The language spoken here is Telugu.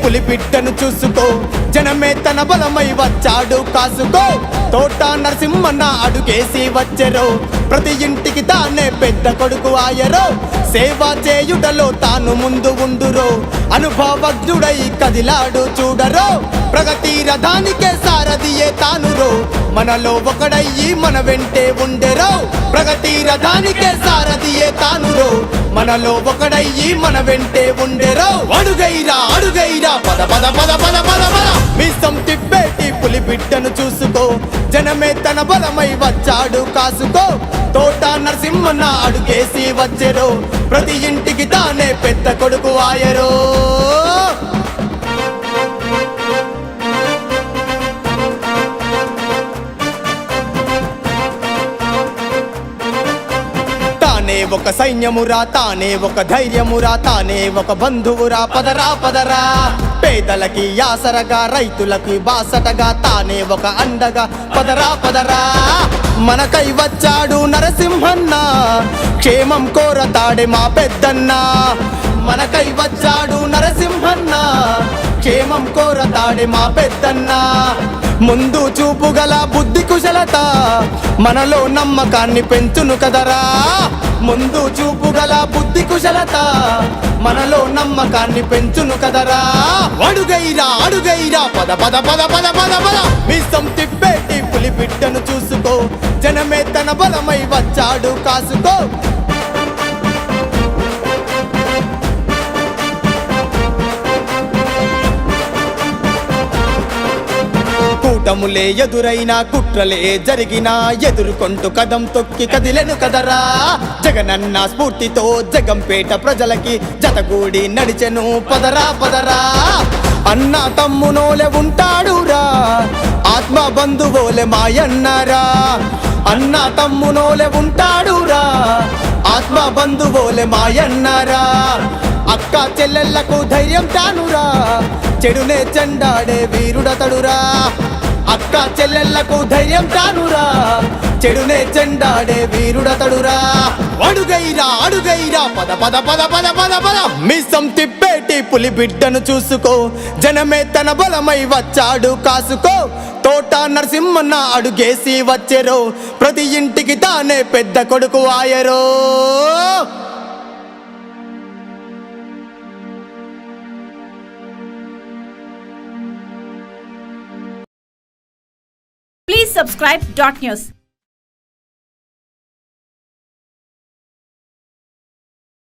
పులిబిడ్డను చూసుకో, జనమే తన బలమై వచ్చాడు కాసుకో. తోట నరసింహన్న అడుగేసి వచ్చెరో, ప్రతి ఇంటికి తానే పెద్ద కొడుకు ఆయరో. సేవ చేయుటలో తాను ముందు ఉండురో, అనుభవజ్ఞుడై కదిలాడు చూడరో. ప్రగతి రథానికే సారథియే తానురో, మనలో ఒకడయ్యి మన వెంటే ఉండెరో. ప్రగతి రథానికే సారథియే తానురో, మనలో ఒకడయ్యి మన వెంటే ఉండెరో. అడుగైరా అడుగైరా పద పద పద పద పద పద, మీసం తిప్పేటి పులిబిడ్డను చూసుకో, జనమే తన బలమై వచ్చాడు కాసుకో. తోట నరసింహన్న అడుగేసి వచ్చెరో, ప్రతి ఇంటికి తానే పెద్ద కొడుకు ఆయరో. తానే ఒక సైన్యమురా, తానే ఒక ధైర్యమురా, తానే ఒక బంధువురా. పదరా పదరా, పేదలకి యాసరగా, రైతులకి బాసటగా, తానే ఒక అండగా. పదరా పదరా, మనకై వచ్చాడు నరసింహన్న, క్షేమం కోరతాడే మా పెద్దన్న. మనకై వచ్చాడు నరసింహన్న, క్షేమం కోరతాడే మా పెద్దన్న. ముందు చూపు గల బుద్ధి కుశలత, మనలో నమ్మకాన్ని పెంచును కదరా. ముందు చూపు గల బుద్ధి కుశలత, మనలో నమ్మకాన్ని పెంచును కదరా. అడుగైరా అడుగైరా పద పద పద పద పద పద, మీసం తిప్పేటి పులిబిడ్డను చూసుకో, జనమే తన బలమై వచ్చాడు కాసుకో. కూటములే ఎదురైనా, కుట్రలే జరిగినా, ఎదుర్కొంటూ కదం తొక్కి కదిలెను కదరా. జగనన్న స్ఫూర్తితో జగంపేట ప్రజలకి జతగూడి నడిచెను పదరా పదరా. అన్న తమ్మునోలే ఉంటాడురా, ఆత్మ బంధువోలే మాయన్నరా. అన్న తమ్మునోలే ఉంటాడురా, ఆత్మ బంధువోలే మాయన్నరా. అక్క చెల్లెళ్లకు ధైర్యం తానురా, చెడునే చెండాడే వీరుడతడురా. అక్క చెల్లెళ్లకు ధైర్యం తానురా, చెడునే చెండాడే వీరుడతడురా. అడుగైరా అడుగైరా పద పద పద పద పద పద, మీసం తిప్పేటి పులిబిడ్డను చూసుకో, జనమే తన బలమై వచ్చాడు కాసుకో. తోట నరసింహన్న అడుగేసి వచ్చెరో, ప్రతి ఇంటికి తానే పెద్ద కొడుకు ఆయరో. Please subscribe Dot News.